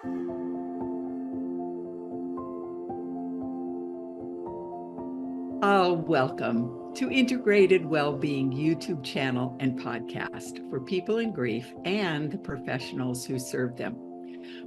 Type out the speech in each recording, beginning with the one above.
Oh, welcome to Integrated Wellbeing YouTube channel and podcast for people in grief and the professionals who serve them.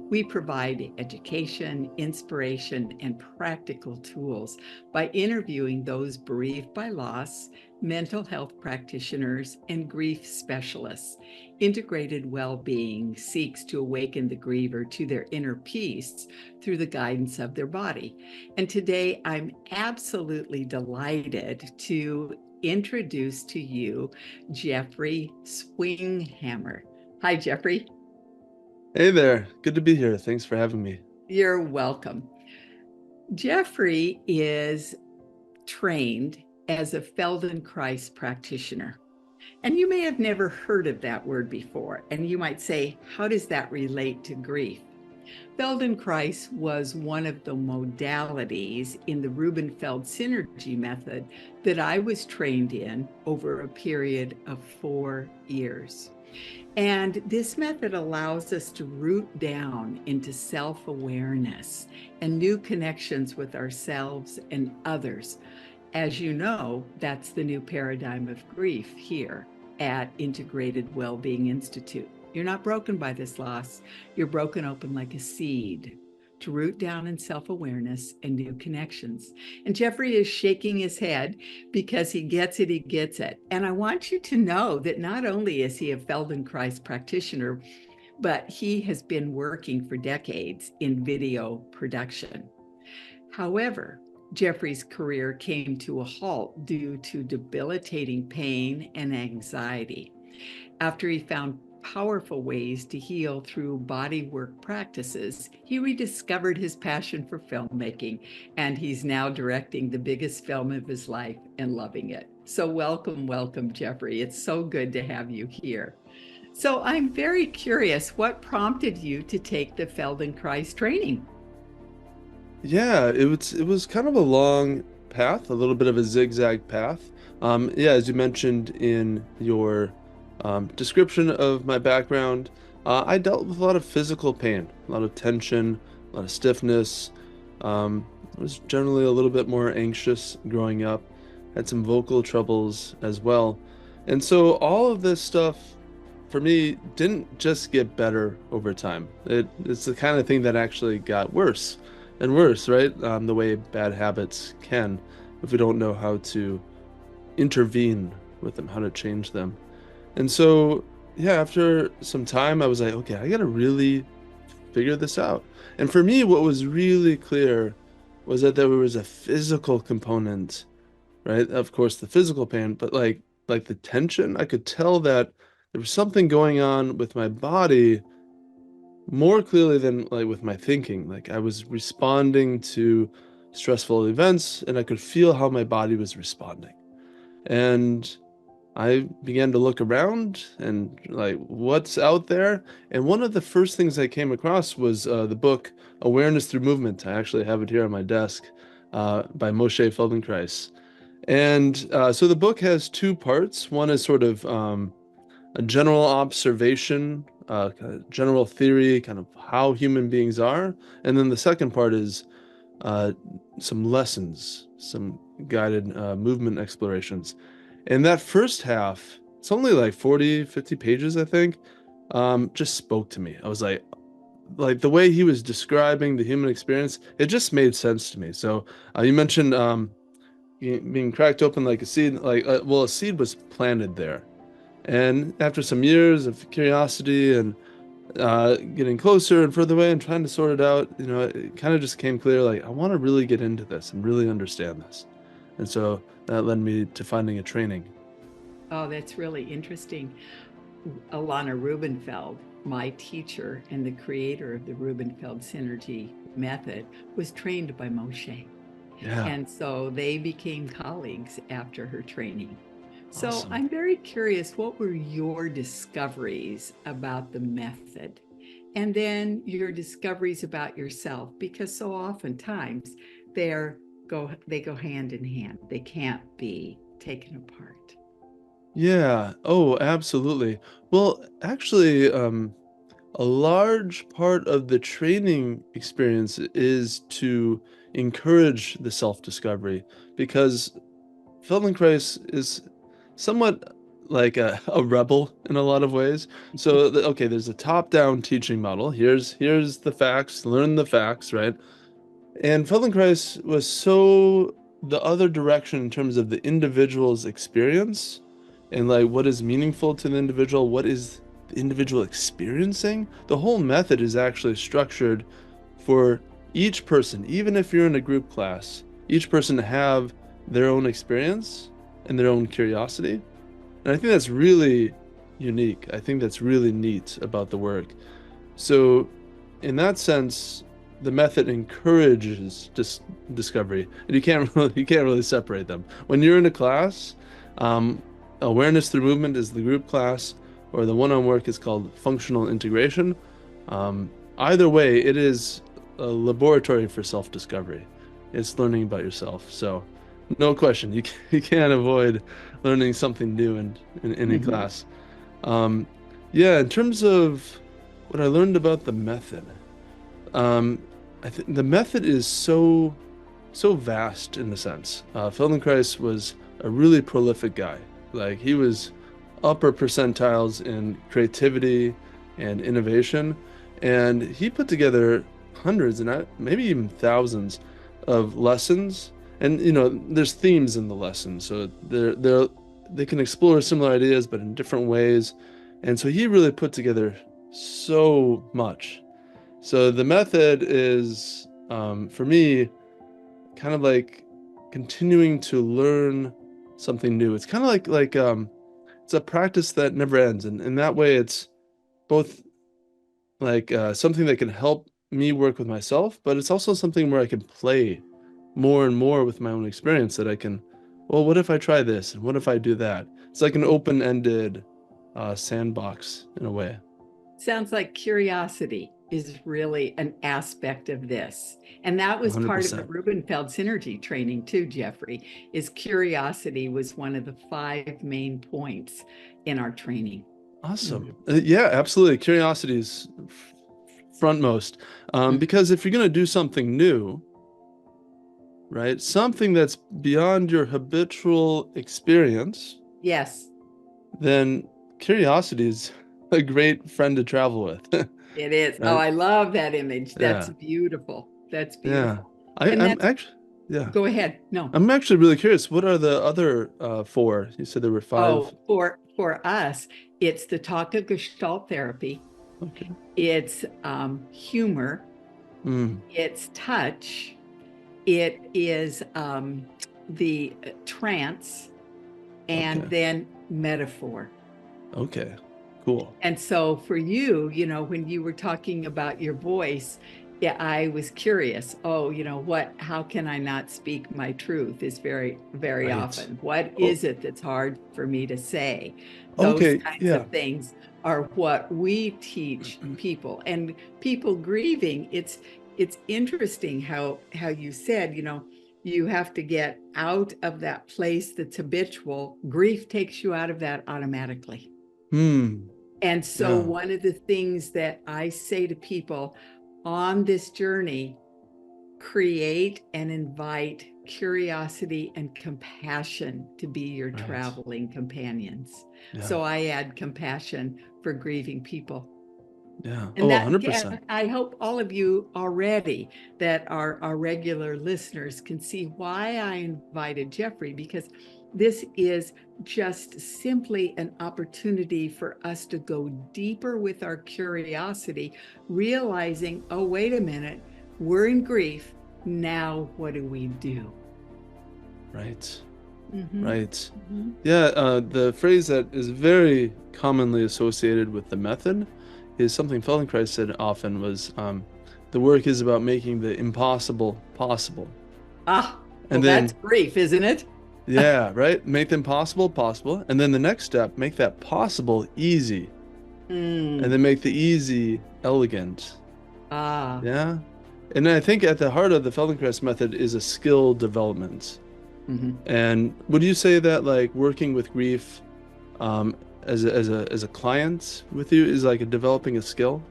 We provide education, inspiration, and practical tools by interviewing those bereaved by loss, mental health practitioners, and grief specialists. Integrated Wellbeing seeks to awaken the griever to their inner peace through the guidance of their body. And today I'm absolutely delighted to introduce to you Jeffrey Schwinghammer. Hi, Jeffrey. Hey there. Good to be here. Thanks for having me. You're welcome. Jeffrey is trained as a Feldenkrais practitioner. And you may have never heard of that word before. And you might say, how does that relate to grief? Feldenkrais was one of the modalities in the Rubenfeld Synergy method that I was trained in over a period of 4 years. And this method allows us to root down into self-awareness and new connections with ourselves and others. As you know, that's the new paradigm of grief here at Integrated Wellbeing Institute. You're not broken by this loss. You're broken open like a seed to root down in self-awareness and new connections. And Jeffrey is shaking his head because he gets it, he gets it. And I want you to know that not only is he a Feldenkrais practitioner, but he has been working for decades in video production. However, Jeffrey's career came to a halt due to debilitating pain and anxiety. After he found powerful ways to heal through bodywork practices, he rediscovered his passion for filmmaking, and he's now directing the biggest film of his life and loving it. So welcome, Jeffrey. It's so good to have you here. So I'm very curious, what prompted you to take the Feldenkrais training? Yeah, it was kind of a long path, a little bit of a zigzag path. Yeah, as you mentioned in your description of my background, I dealt with a lot of physical pain, a lot of tension, a lot of stiffness. I was generally a little bit more anxious growing up, had some vocal troubles as well. And so all of this stuff for me didn't just get better over time. It's the kind of thing that actually got worse and worse, right? The way bad habits can, if we don't know how to intervene with them, how to change them. And so, yeah, after some time, I was like, okay, I gotta really figure this out. And for me, what was really clear was that there was a physical component, right? Of course, the physical pain, but like the tension, I could tell that there was something going on with my body more clearly than like with my thinking. Like I was responding to stressful events and I could feel how my body was responding. And I began to look around and like what's out there. And one of the first things I came across was the book Awareness Through Movement. I actually have it here on my desk by Moshe Feldenkrais. And so the book has two parts. One is sort of a general observation, kind of general theory, kind of how human beings are. And then the second part is uh, some lessons, some guided movement explorations. And that first half, it's only like 40, 50 pages, I think, just spoke to me. I was like the way he was describing the human experience, it just made sense to me. So you mentioned being cracked open like a seed, like, well, a seed was planted there. And after some years of curiosity and getting closer and further away and trying to sort it out, it kind of just came clear like, I want to really get into this and really understand this. And so that led me to finding a training. Oh, that's really interesting. Alana Rubenfeld, my teacher and the creator of the Rubenfeld Synergy method, was trained by Moshe. Yeah, And so they became colleagues after her training. So awesome. I'm very curious, what were your discoveries about the method? And then your discoveries about yourself, because so oftentimes they go hand in hand. They can't be taken apart. Yeah. Oh, absolutely. Well, actually, a large part of the training experience is to encourage the self-discovery, because Feldenkrais is somewhat like a rebel in a lot of ways. So, okay, there's a top-down teaching model. Here's the facts, learn the facts, right? And Feldenkrais was so the other direction in terms of the individual's experience and like what is meaningful to the individual, what is the individual experiencing. The whole method is actually structured for each person, even if you're in a group class, each person to have their own experience and their own curiosity. And I think that's really unique. I think that's really neat about the work. So, in that sense, the method encourages discovery, and you can't really separate them. When you're in a class, awareness through movement is the group class, or the one-on work is called functional integration. Either way, it is a laboratory for self-discovery. It's learning about yourself. So, no question, you can't avoid learning something new in any class. Yeah, in terms of what I learned about the method, I think the method is so vast in a sense. Feldenkrais was a really prolific guy. Like, he was upper percentiles in creativity and innovation, and he put together hundreds and maybe even thousands of lessons. And there's themes in the lessons, so they can explore similar ideas but in different ways. And so he really put together so much. So the method is, for me, kind of like continuing to learn something new. It's kind of like it's a practice that never ends, and in that way, it's both like something that can help me work with myself, but it's also something where I can play more and more with my own experience. That I can, well, what if I try this, and what if I do that? It's like an open-ended sandbox in a way. Sounds like curiosity is really an aspect of this. And that was part of the 100%. Rubenfeld Synergy training too, Jeffrey, is curiosity was one of the 5 main points in our training. Awesome. Yeah, absolutely. Curiosity is frontmost. Because if you're going to do something new, right, something that's beyond your habitual experience, Yes, then curiosity is a great friend to travel with. it is. Oh, Right? I love that image. That's Yeah. beautiful. That's Yeah. beautiful. And I'm that's, actually, yeah. go ahead. No. I'm actually really curious. What are the other 4? You said there were 5. Oh, for us, it's the talk of Gestalt therapy. Okay. It's humor. It's touch. It is the trance, and Okay. then metaphor. Okay. Cool. And so for you, when you were talking about your voice, yeah, I was curious. Oh, how can I not speak my truth is very, very Right. often. What Oh, is it that's hard for me to say? Those okay. kinds Yeah. of things are what we teach people. And people grieving, it's interesting how you said, you have to get out of that place that's habitual. Grief takes you out of that automatically. And so Yeah. one of the things that I say to people on this journey, create and invite curiosity and compassion to be your Right. traveling companions. Yeah. So I add compassion for grieving people. Yeah. And 100%. I hope all of you already that are our regular listeners can see why I invited Jeffrey, because this is just simply an opportunity for us to go deeper with our curiosity, realizing, oh, wait a minute, we're in grief. Now, what do we do? Right. Mm-hmm. Right. Mm-hmm. Yeah. The phrase that is very commonly associated with the method is something Feldenkrais said often was, the work is about making the impossible possible. Well, And then, that's grief, isn't it? yeah, right? Make the impossible possible. And then the next step, make that possible easy. And then make the easy elegant. Yeah. And I think at the heart of the Feldenkrais method is a skill development. And would you say that like working with grief as a client with you is like developing a skill?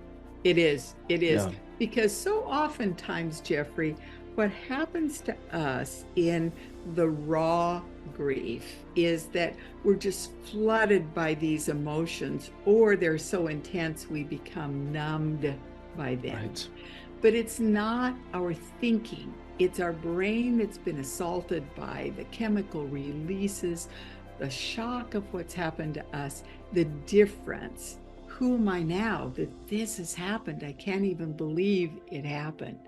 It is. It is. Yeah. Because so oftentimes, Jeffrey, what happens to us in the raw grief is that we're just flooded by these emotions, or they're so intense we become numbed by them. Right. But it's not our thinking, it's our brain that's been assaulted by the chemical releases, the shock of what's happened to us, the difference. Who am I now that this has happened? I can't even believe it happened.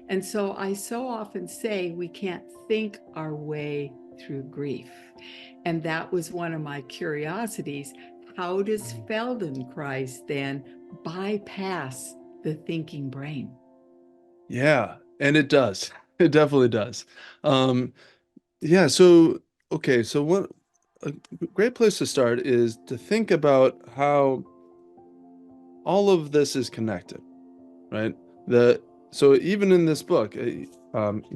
And so I so often say we can't think our way through grief. And that was one of my curiosities. How does Feldenkrais then bypass the thinking brain? Yeah, and it does. It definitely does. Um, yeah, so okay, so what a great place to start is to think about how all of this is connected, right? The so even in this book, he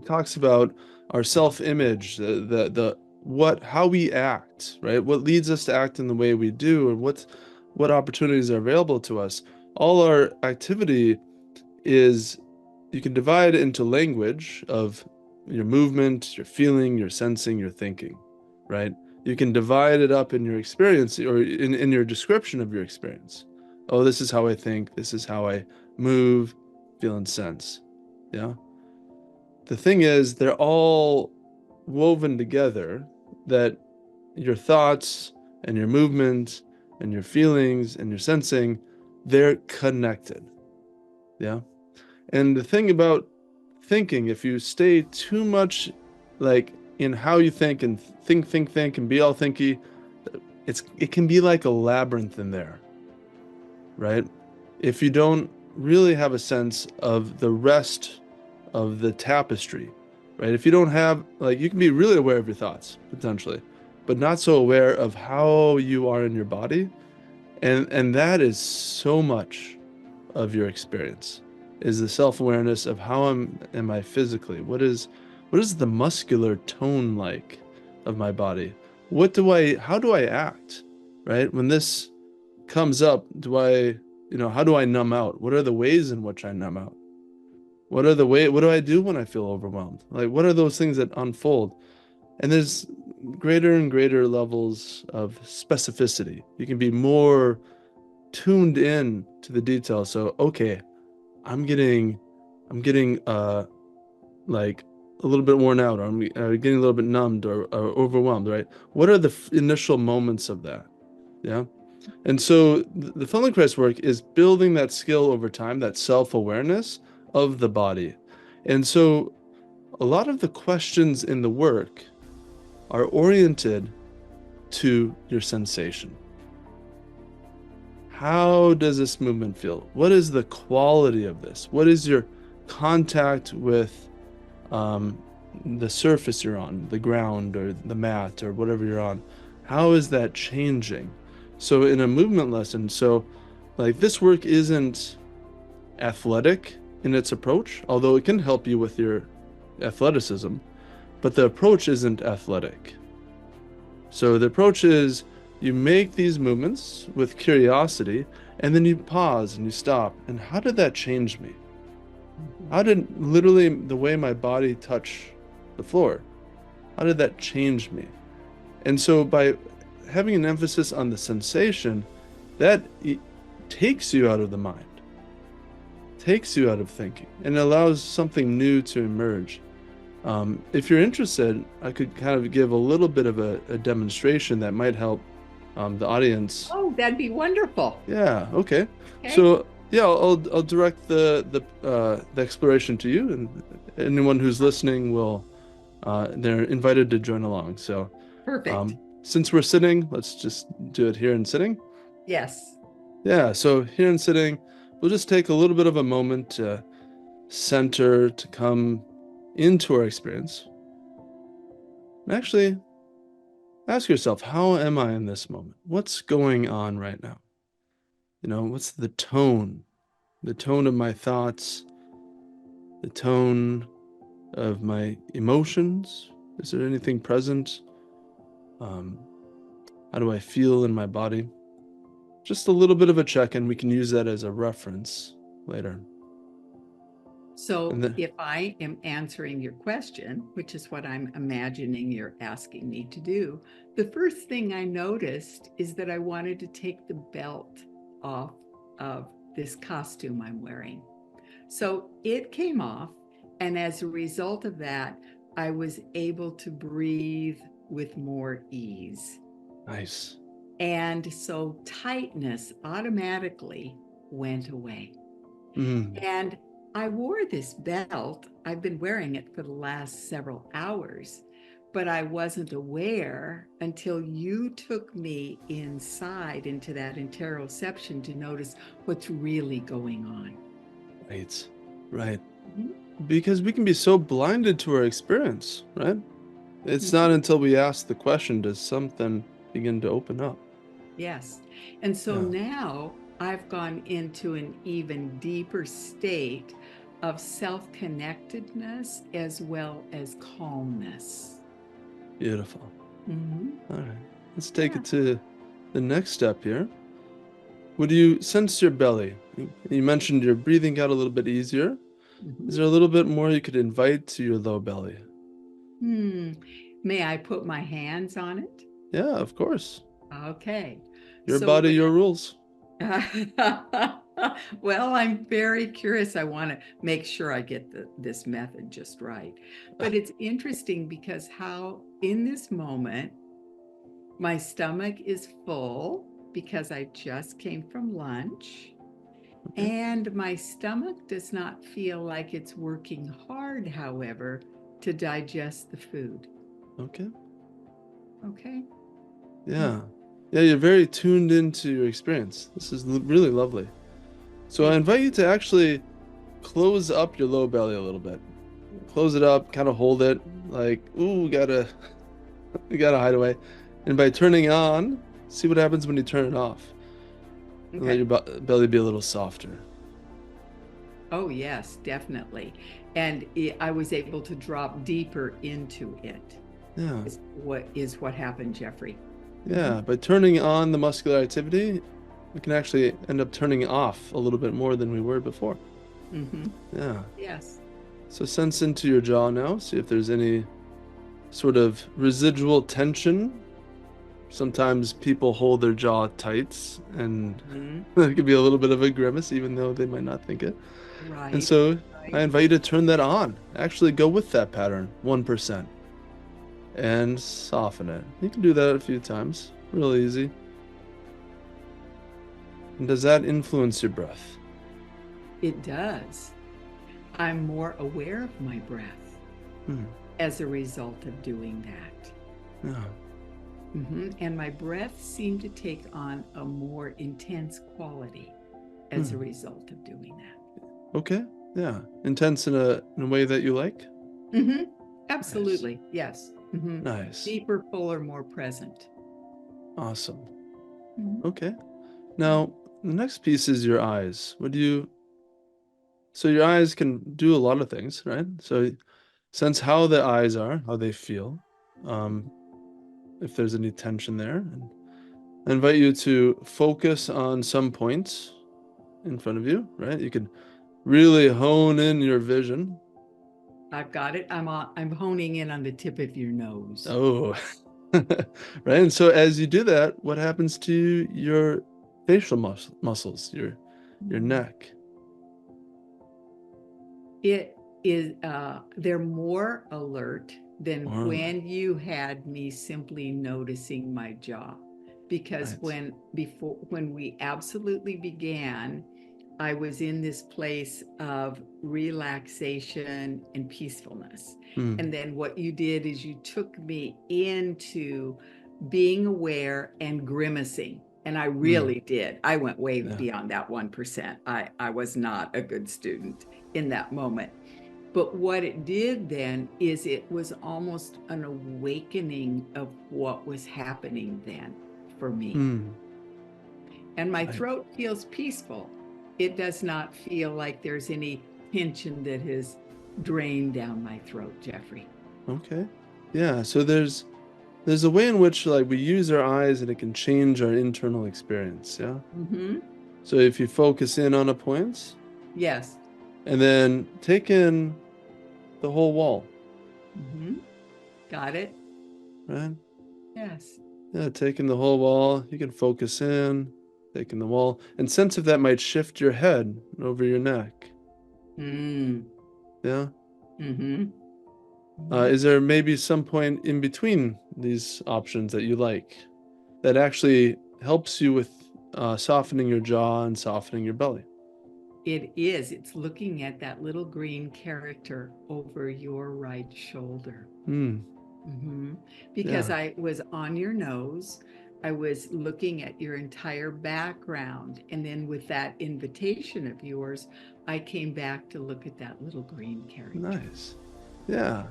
talks about our self-image, the what how we act, right? What leads us to act in the way we do, and what opportunities are available to us. All our activity is you can divide into language of your movement, your feeling, your sensing, your thinking, right? You can divide it up in your experience or in your description of your experience. Oh, this is how I think, this is how I move, feel, and sense. Yeah. The thing is, they're all woven together that your thoughts and your movement and your feelings and your sensing, they're connected. Yeah. And the thing about thinking, if you stay too much like in how you think and think and be all thinky, it can be like a labyrinth in there, right? If you don't really have a sense of the rest of the tapestry, right? If you don't have like you can be really aware of your thoughts potentially, but not so aware of how you are in your body, and that is so much of your experience is the self-awareness of how am I physically? What is the muscular tone like of my body? How do I act? Right? When this comes up, how do I numb out? What are the ways in which I numb out? What do I do when I feel overwhelmed? Like what are those things that unfold? And there's greater and greater levels of specificity. You can be more tuned in to the details. So, okay, I'm getting, I'm getting like a little bit worn out, or I'm getting a little bit numbed or overwhelmed, right? What are the initial moments of that? Yeah. And so the Feldenkrais work is building that skill over time, that self-awareness of the body. And so a lot of the questions in the work are oriented to your sensation. How does this movement feel? What is the quality of this? What is your contact with um, the surface you're on, the ground or the mat or whatever you're on? How is that changing? So in a movement lesson, so like this work isn't athletic in its approach, although it can help you with your athleticism, but the approach isn't athletic. So the approach is you make these movements with curiosity, and then you pause and you stop. And how did that change me? How did literally the way my body touched the floor, how did that change me? And so by having an emphasis on the sensation, that takes you out of the mind, takes you out of thinking, and allows something new to emerge. If you're interested, I could kind of give a little bit of a demonstration that might help the audience. Oh, that'd be wonderful. Yeah, okay. Okay. So yeah, I'll direct the exploration to you, and anyone who's listening will they're invited to join along. So Perfect. since we're sitting, let's just do it here in sitting. Yes. Yeah, so here in sitting, we'll just take a little bit of a moment to center, to come into our experience. Actually, ask yourself, how am I in this moment? What's going on right now? What's the tone? The tone of my thoughts, the tone of my emotions? Is there anything present? How do I feel in my body? Just a little bit of a check-in. We can use that as a reference later. So And then, if I am answering your question, which is what I'm imagining you're asking me to do, the first thing I noticed is that I wanted to take the belt off of this costume I'm wearing. So it came off. And as a result of that, I was able to breathe with more ease. nice. And so tightness automatically went away. Mm, And I wore this belt. I've been wearing it for the last several hours, but I wasn't aware until you took me inside into that interoception to notice what's really going on. right. Right. Mhm. Because we can be so blinded to our experience, right? It's Mhm. not until we ask the question does something begin to open up. Yes. And so Yeah. now I've gone into an even deeper state of self-connectedness as well as calmness. Beautiful. Mhm. All right. Let's take Yeah. it to the next step here. Would you sense your belly? You mentioned your breathing got a little bit easier. Is Mhm. there a little bit more you could invite to your low belly? Hmm. May I put my hands on it? Yeah, of course. Okay. Your So body, when your rules. well, I'm very curious. I want to make sure I get this method just right. But it's interesting because how in this moment, my stomach is full because I just came from lunch. Okay. And my stomach does not feel like it's working hard, however, to digest the food. Okay. Okay. Yeah. Yeah, you're very tuned into your experience. This is really lovely. So I Thank invite you to actually close up your low belly a little bit. Close it up, kind of hold it, like, ooh, we gotta hide away. And by turning on, see what happens when you turn it off. you. And let Okay. your belly be a little softer. Oh, yes, definitely. And I was able to drop deeper into it. Yeah. Is what happened, Jeffrey. Mhm. Yeah. By turning on the muscular activity, we can actually end up turning off a little bit more than we were before. Mhm. Yeah. Yes. So sense into your jaw now. See if there's any sort of residual tension. Sometimes people hold their jaw tight and Mhm. there could be a little bit of a grimace, even though they might not think it. And Right. so I Right. invite you to turn that on. Actually go with that pattern, 1%, and soften it. You can do that a few times. Real easy. And does that influence your breath? It does. I'm more aware of my breath Hmm. as a result of doing that. Yeah. And my breath seemed to take on a more intense quality as a Hmm. result of doing that. Okay. Yeah. Intense in a way that you like? hmm Nice. Absolutely. Yes. Nice. Deeper, fuller, more present. Awesome. Mhm. Okay. Now, the next piece is your eyes. So your eyes can do a lot of things, right? So sense how the eyes are, how they feel, um, if there's any tension there. And I invite you to focus on some points in front of you, right? You can really hone in your vision. I've got it. I'm honing in on the tip of your nose. Oh, right. And so as you do that, what happens to your facial muscles, your Mm. neck? It is they're more alert than Or when you had me simply noticing my jaw. Because right. when we absolutely began, I was in this place of relaxation and peacefulness. Hmm. And then what you did is you took me into being aware and grimacing. And I Hmm. really did. I went way Yeah. beyond that 1%. I was not a good student in that moment. But what it did then is it was almost an awakening of what was happening then for me. Hmm. And my Right. throat feels peaceful. It does not feel like there's any tension that has drained down my throat, Jeffrey. Okay. Yeah. So there's a way in which like we use our eyes and it can change our internal experience. Yeah. Mm-hmm. So if you focus in on a point, Yes. And then take in the whole wall, Mm-hmm. Got it. right? Yes. Yeah, taking the whole wall. You can focus in, taking the wall, and sense if that might shift your head over your neck. Mm. Yeah. Mm-hmm. Mm-hmm. Is there maybe some point in between these options that you like that actually helps you with softening your jaw and softening your belly? It is. It's looking at that little green character over your right shoulder. Hmm. Mm-hmm. Because Yeah. I was on your nose, I was looking at your entire background. And then with that invitation of yours, I came back to look at that little green character. Nice. Yeah.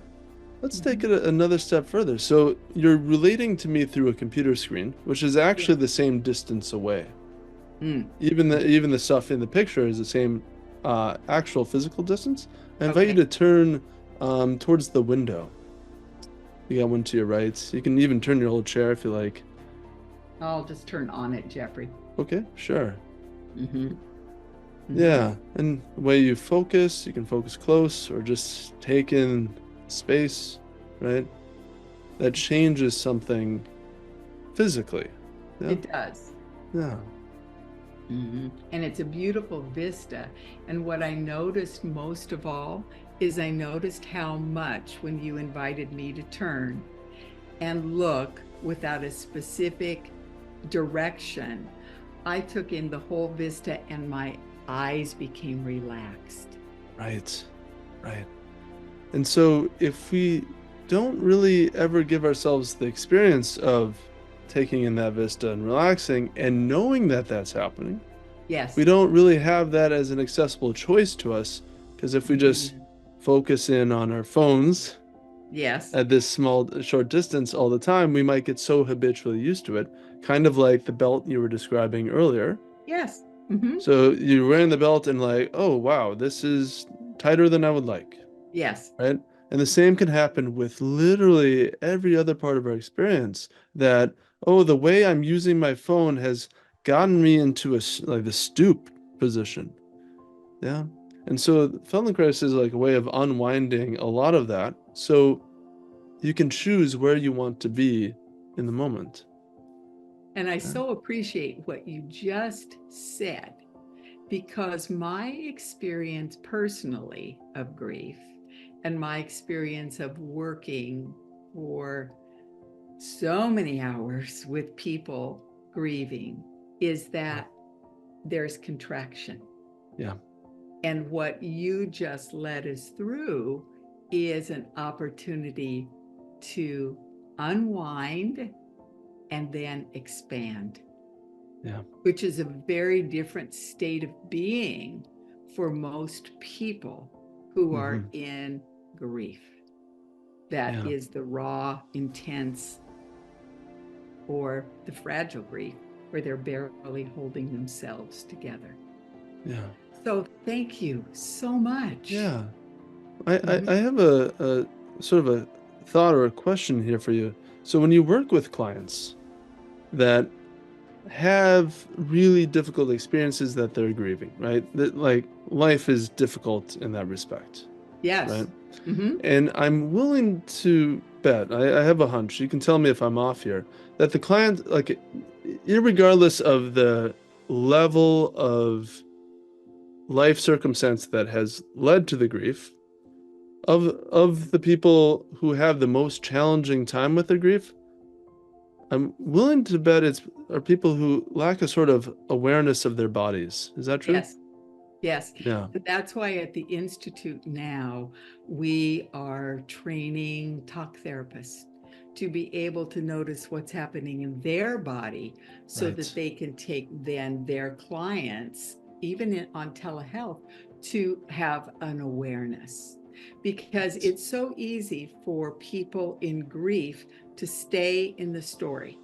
Let's take Mm-hmm. it another step further. So you're relating to me through a computer screen, which is Yeah. actually the same distance away. Mm. Even the stuff in the picture is the same actual physical distance. I invite you Okay. to turn towards the window. You got one to your right. You can even turn your whole chair if you like. I'll just turn on it, Jeffrey. Okay, sure. Mm-hmm. Mm-hmm. Yeah, and the way you can focus close or just take in space, right? That changes something physically. Yeah, It does. yeah, Mm-hmm. And it's a beautiful vista. And what I noticed most of all is I noticed how much when you invited me to turn and look without a specific direction, I took in the whole vista and my eyes became relaxed. right, right. And so if we don't really ever give ourselves the experience of taking in that vista and relaxing and knowing that that's happening, we Yes. don't really have that as an accessible choice to us. Because if we just Mm-hmm. focus in on our phones Yes. at this small, short distance all the time, we might get so habitually used to it, kind of like the belt you were describing earlier. Yes. Mm-hmm. So you're wearing the belt and like, oh, wow, this is tighter than I would like, Yes. right? And the same can happen with literally every other part of our experience that, oh, the way I'm using my phone has gotten me into like the stoop position. Yeah. And so Feldenkrais is like a way of unwinding a lot of that. So you can choose where you want to be in the moment. And I Yeah. so appreciate what you just said because my experience personally of grief and my experience of working for so many hours with people grieving is that there's contraction. Yeah. And what you just led us through is an opportunity to unwind and then expand, Yeah. which is a very different state of being for most people who are Hmm. in grief. That Yeah. is the raw, intense, or the fragile grief where they're barely holding themselves together. Yeah. So thank you so much. Yeah. I, I, Mhm. I have a sort of a thought or a question here for you. So when you work with clients that have really difficult experiences that they're grieving, right? That like life is difficult in that respect, right? Yes. Mm-hmm. And I'm willing to bet, I have a hunch, you can tell me if I'm off here, that the client, like, irregardless of the level of life circumstance that has led to the grief, of the people who have the most challenging time with their grief, I'm willing to bet it's are people who lack a sort of awareness of their bodies. Is that true? Yes. Yes. Yeah. That's why at the Institute now, we are training talk therapists to be able to notice what's happening in their body so that Right. they can take then their clients, even on telehealth, to have an awareness. Because Right. it's so easy for people in grief to stay in the story.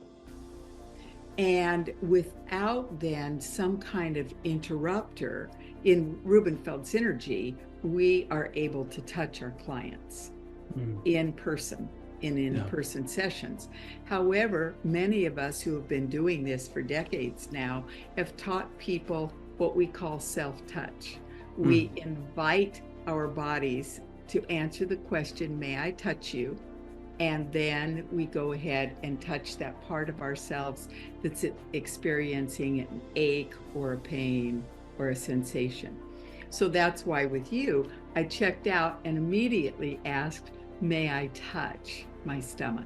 And without then some kind of interrupter, in Rubenfeld Synergy, we are able to touch our clients Mm. in person, in Yeah. in-person sessions. However, many of us who have been doing this for decades now have taught people what we call self-touch, we invite our bodies to answer the question, may I touch you? And then we go ahead and touch that part of ourselves that's experiencing an ache or a pain or a sensation. So that's why with you, I checked out and immediately asked, may I touch my stomach?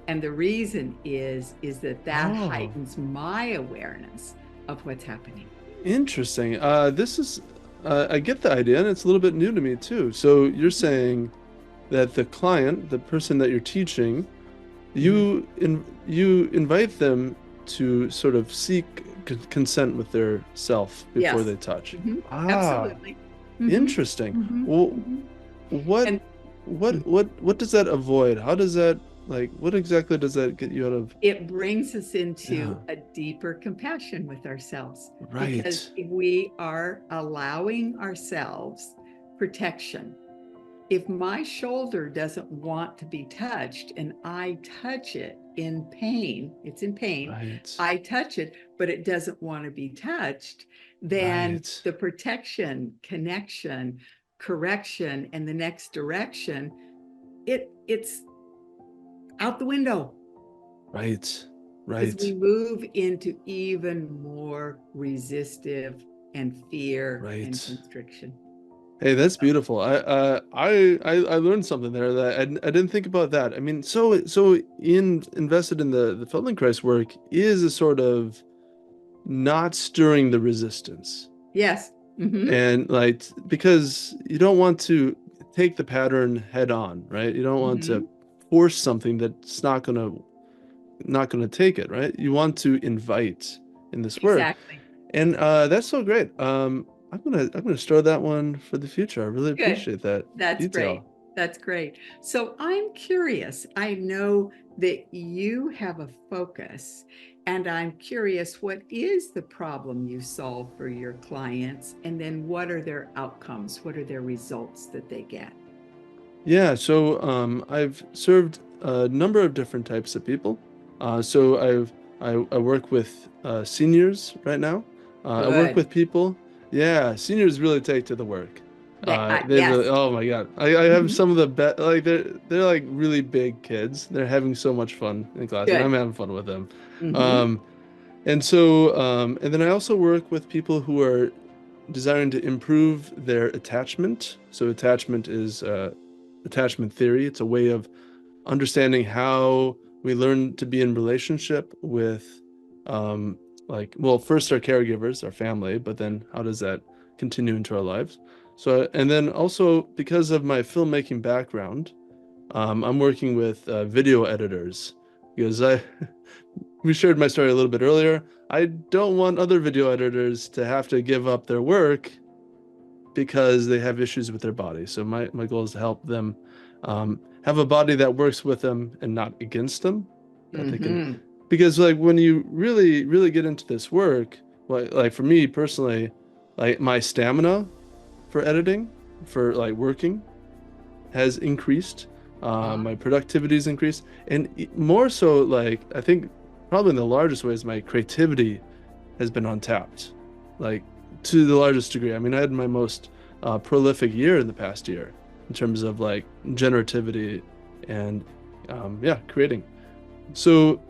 And the reason is that heightens my awareness of what's happening. Interesting. This is, I get the idea, and it's a little bit new to me too. So you're saying that the client, the person that you're teaching, you invite them to sort of seek consent with their self before they touch. Absolutely. Interesting. Well, what does that avoid? How does that, like, what exactly does that get you out of? It brings us into a deeper compassion with ourselves. Right. Because we are allowing ourselves protection. If my shoulder doesn't want to be touched and I touch it in pain, it's in pain, Right. I touch it, but it doesn't want to be touched, then the protection, connection, correction, and the next direction, it's out the window. Right. Because we move into even more resistive and fear and constriction. Hey, that's beautiful. I learned something there that I didn't think about that. I mean, so invested in the Feldenkrais work is a sort of not stirring the resistance. Yes. And like, because you don't want to take the pattern head on, right? You don't want to force something that's not gonna take it, right? You want to invite in this work. Exactly. And that's so great. I'm gonna store that one for the future. I really appreciate that. That's detail. Great. That's great. So I'm curious. I know that you have a focus, and I'm curious, what is the problem you solve for your clients, and then what are their outcomes? What are their results that they get? Yeah, so I've served a number of different types of people. So I work with seniors right now. I work with people. Yeah, seniors really take to the work. They really, oh my God. I have some of the best, like they're like really big kids. They're having so much fun in class, and I'm having fun with them. And so, and then I also work with people who are desiring to improve their attachment. So attachment is attachment theory. It's a way of understanding how we learn to be in relationship with, like, well, first our caregivers, our family, but then how does that continue into our lives? So, and then also because of my filmmaking background, I'm working with video editors because we shared my story a little bit earlier. I don't want other video editors to have to give up their work because they have issues with their body. So my goal is to help them have a body that works with them and not against them. That they can, because like when you really get into this work, like for me personally, like my stamina for editing, for like working, has increased. My productivity's increased, and more so, like I think probably in the largest ways, my creativity has been untapped, like to the largest degree. I mean, I had my most prolific year in the past year in terms of like generativity and creating. So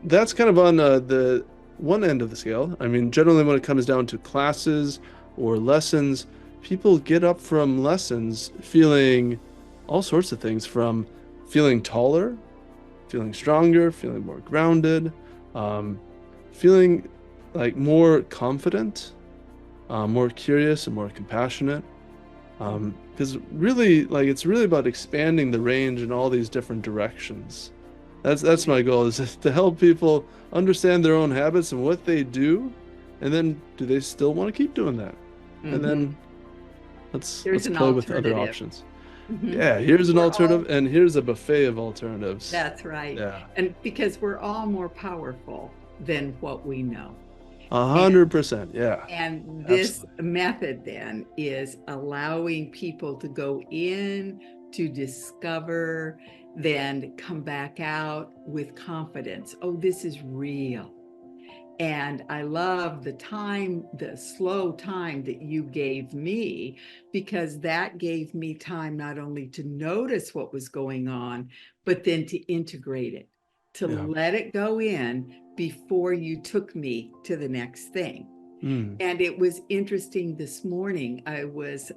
that's kind of on the one end of the scale. I mean, generally when it comes down to classes or lessons, people get up from lessons feeling all sorts of things, from feeling taller, feeling stronger, feeling more grounded, feeling like more confident, more curious and more compassionate. Because really, like, it's really about expanding the range in all these different directions. That's my goal, is to help people understand their own habits and what they do, and then do they still want to keep doing that? And then let's play with other options. Yeah, here's an alternative, and here's a buffet of alternatives. That's right. Yeah. And because we're all more powerful than what we know. 100%, yeah. And this method then is allowing people to go in to discover, then come back out with confidence. Oh, this is real. And I love the time, the slow time that you gave me, because that gave me time not only to notice what was going on, but then to integrate it, to Yeah. let it go in before you took me to the next thing. Mm. And it was interesting this morning. I was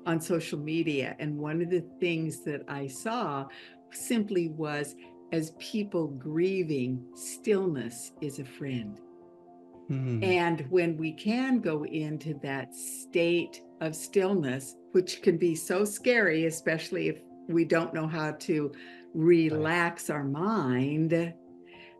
on social media, and one of the things that I saw simply was, as people grieving, stillness is a friend. Mm. And when we can go into that state of stillness, which can be so scary, especially if we don't know how to Right. relax our mind,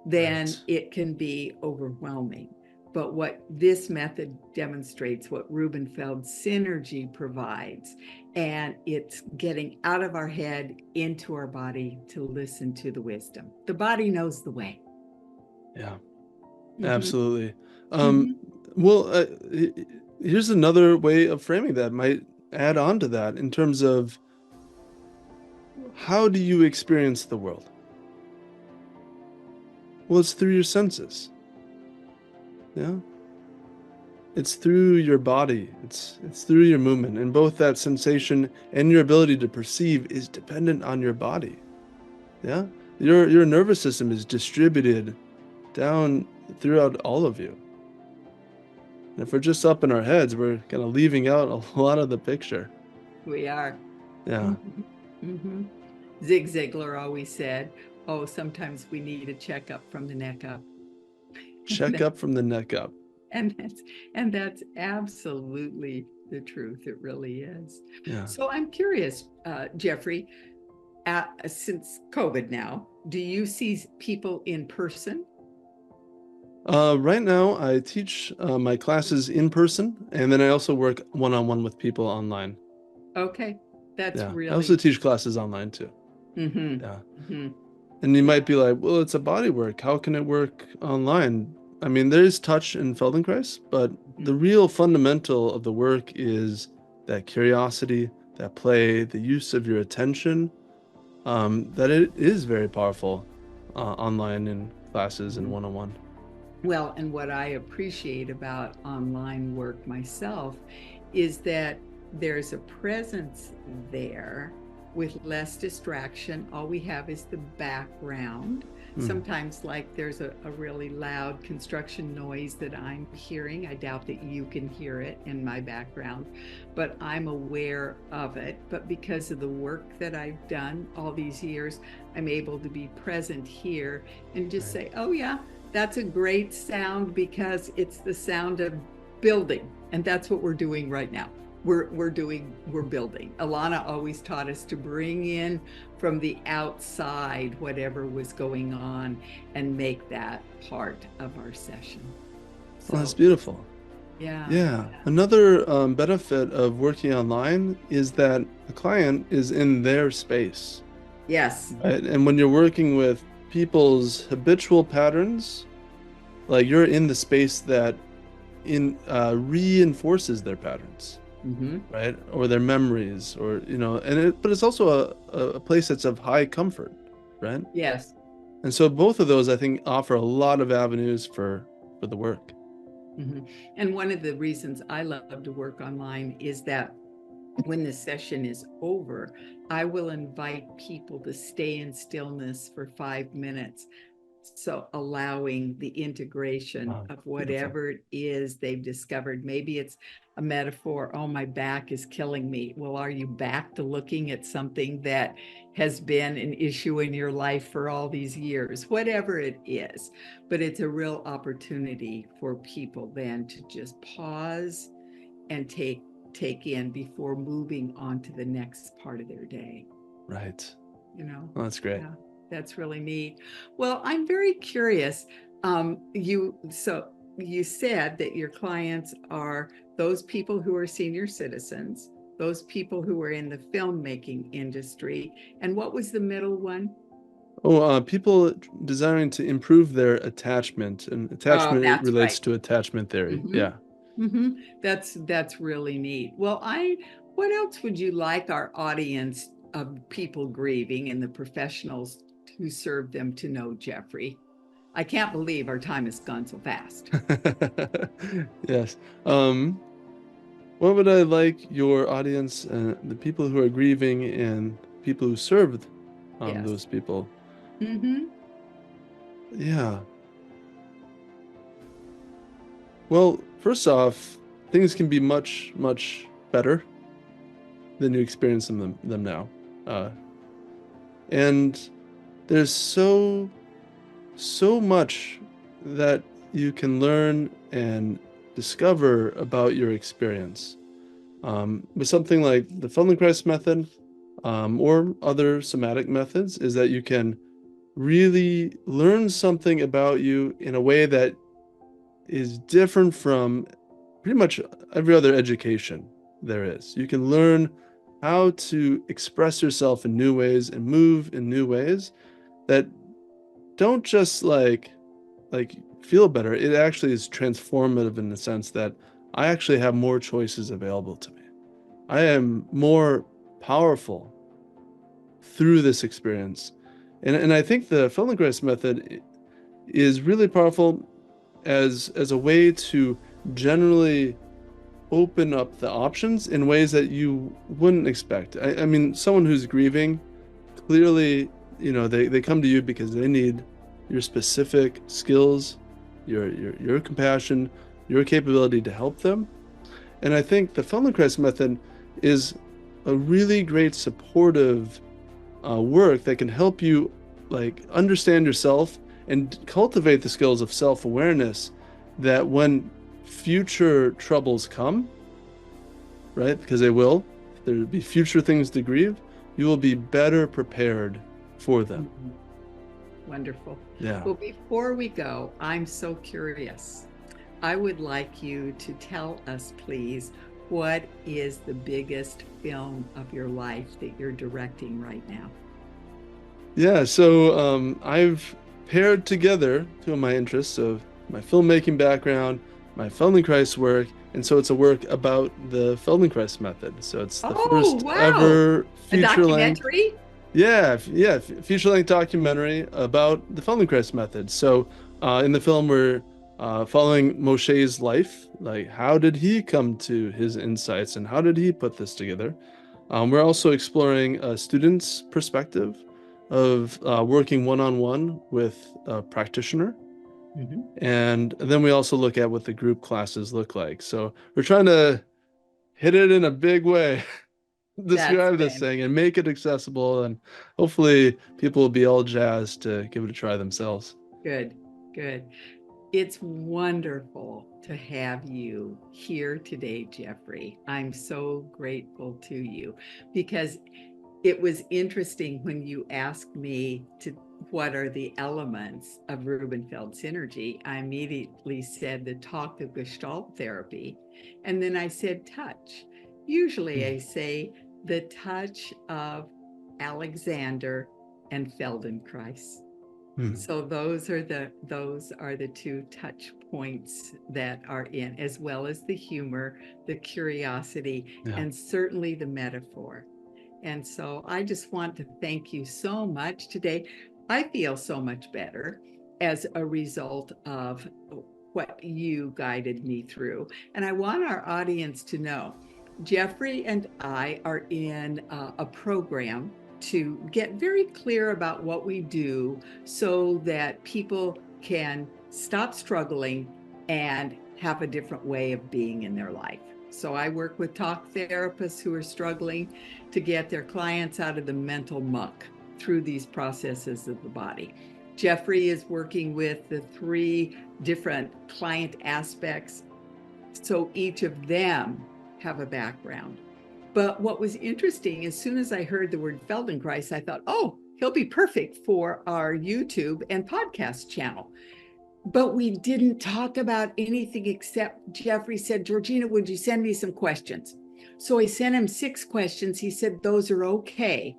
then Right. it can be overwhelming. But what this method demonstrates, what Rubenfeld Synergy provides, and it's getting out of our head into our body to listen to the wisdom. The body knows the way. Yeah. Mhm. Absolutely. Um, Mhm. well, here's another way of framing that might add on to that in terms of how do you experience the world? Well, it's through your senses. Yeah. It's through your body. It's through your movement, and both that sensation and your ability to perceive is dependent on your body. Yeah. Your nervous system is distributed down throughout all of you. And if we're just up in our heads, we're kind of leaving out a lot of the picture. We are. Yeah. Mhm. Mhm. Zig Ziglar always said, "Oh, sometimes we need a checkup from the neck up." Check up from the neck up. and that's and that's absolutely the truth. It really is. Yeah. So I'm curious, Jeffrey, since COVID now, do you see people in person? Right now, I teach my classes in person, and then I also work one-on-one with people online. Okay, that's Yeah. I also really. teach classes online too. Mm-hmm, Yeah. mm-hmm. And you might Yeah. be like, well, it's a body work. How can it work online? I mean, there is touch in Feldenkrais, but the Mm-hmm. real fundamental of the work is that curiosity, that play, the use of your attention, that it is very powerful online in classes and Mm-hmm. one-on-one. Well, and what I appreciate about online work myself is that there's a presence there with less distraction. All we have is the background. Mm, Sometimes, like, there's a really loud construction noise that I'm hearing. I doubt that you can hear it in my background, but I'm aware of it. But because of the work that I've done all these years, I'm able to be present here and just right. say, oh, yeah, that's a great sound, because it's the sound of building. And that's what we're doing right now. We're building. Alana always taught us to bring in from the outside whatever was going on and make that part of our session. Well, that's So beautiful. yeah. Yeah. Another benefit of working online is that the client is in their space, Yes. right? And when you're working with people's habitual patterns, like you're in the space that in reinforces their patterns, Mm-hmm. right? Or their memories, or but it's also a place that's of high comfort, right? Yes. And so both of those, I think, offer a lot of avenues for the work. Mm-hmm. And one of the reasons I love to work online is that when the session is over, I will invite people to stay in stillness for 5 minutes. So allowing the integration Wow, of beautiful. whatever it is they've discovered. Maybe it's a metaphor, oh, my back is killing me. Well, are you back to looking at something that has been an issue in your life for all these years? Whatever it is. But it's a real opportunity for people then to just pause and take in before moving on to the next part of their day. Right. you know Well, that's great. yeah, that's really neat. Well, I'm very curious. You said that your clients are those people who are senior citizens, those people who are in the filmmaking industry, and what was the middle one? Oh, people desiring to improve their attachment, and Oh, attachment that's relates right. to attachment theory. Mm-hmm. Yeah. Mm-hmm. That's really neat. Well, what else would you like our audience of people grieving and the professionals who serve them to know, Jeffrey? I can't believe our time has gone so fast. Yes. What would I like your audience, the people who are grieving and people who served Yes. those people? Mm-hmm. Yeah. Well, first off, things can be much, much better than you experience them now. Uh, and there's so much that you can learn and discover about your experience. With something like the Feldenkrais method, or other somatic methods, is that you can really learn something about you in a way that is different from pretty much every other education there is. You can learn how to express yourself in new ways and move in new ways that don't just like feel better. It actually is transformative in the sense that I actually have more choices available to me. I am more powerful through this experience. And I think the Feldenkrais method is really powerful as a way to generally open up the options in ways that you wouldn't expect. I mean, someone who's grieving, clearly, they come to you because they need your specific skills, your compassion, your capability to help them. And I think the Feldenkrais method is a really great supportive work that can help you like understand yourself and cultivate the skills of self-awareness that when future troubles come, right? Because they will, there'll be future things to grieve, you will be better prepared for them. Wonderful. Yeah. Well, before we go, I'm so curious. I would like you to tell us, please, what is the biggest film of your life that you're directing right now? Yeah, so I've paired together two of my interests of my filmmaking background, my Feldenkrais work, and so it's a work about the Feldenkrais method. So it's the Oh, first wow. ever A feature-length, documentary? feature-length documentary about the Feldenkrais method. So in the film, we're following Moshe's life, like how did he come to his insights and how did he put this together? We're also exploring a student's perspective of working one-on-one with a practitioner. Mhm. And then we also look at what the group classes look like. So we're trying to hit it in a big way, That's describe this fantastic. thing and make it accessible. And hopefully people will be all jazzed to give it a try themselves. Good, good. It's wonderful to have you here today, Jeffrey. I'm so grateful to you because it was interesting when you asked me to what are the elements of Rubenfeld Synergy. I immediately said the talk of Gestalt therapy, and then I said touch. Usually I say the touch of Alexander and Feldenkrais. Hmm. So those are the two touch points that are in, as well as the humor, the curiosity, Yeah. and certainly the metaphor. And so I just want to thank you so much today. I feel so much better as a result of what you guided me through. And I want our audience to know Jeffrey and I are in a program to get very clear about what we do so that people can stop struggling and have a different way of being in their life. So I work with talk therapists who are struggling to get their clients out of the mental muck through these processes of the body. Jeffrey is working with the 3 different client aspects, so each of them have a background. But what was interesting, as soon as I heard the word Feldenkrais, I thought, oh, he'll be perfect for our YouTube and podcast channel. But we didn't talk about anything except Jeffrey said, Georgina, would you send me some questions? So I sent him 6 questions. He said, those are okay.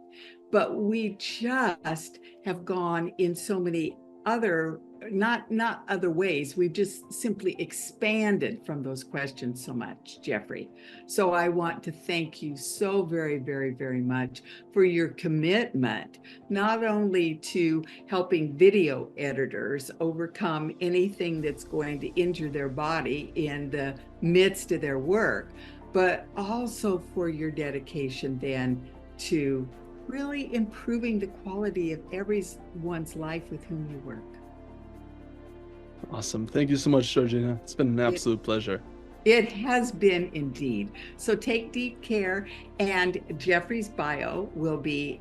But we just have gone in so many other not other ways. We've just simply expanded from those questions so much, Jeffrey. So I want to thank you so very, very, very much for your commitment, not only to helping video editors overcome anything that's going to injure their body in the midst of their work, but also for your dedication then to really improving the quality of everyone's life with whom you work. Awesome. Thank you so much, Georgina. It's been an absolute pleasure. It has been indeed. So take deep care, and Jeffrey's bio will be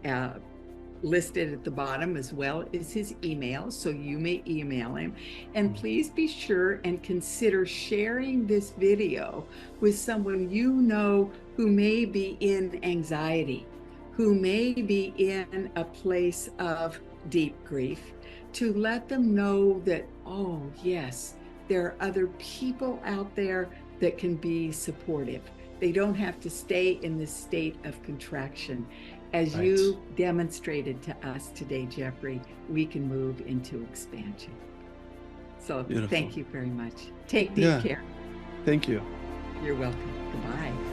listed at the bottom, as well as his email, so you may email him. And please be sure and consider sharing this video with someone you know who may be in anxiety, who may be in a place of deep grief, to let them know that, oh yes, there are other people out there that can be supportive. They don't have to stay in this state of contraction. As Right. you demonstrated to us today, Jeffrey, we can move into expansion. So Beautiful. thank you very much. Take deep care. Thank you. You're welcome. Goodbye.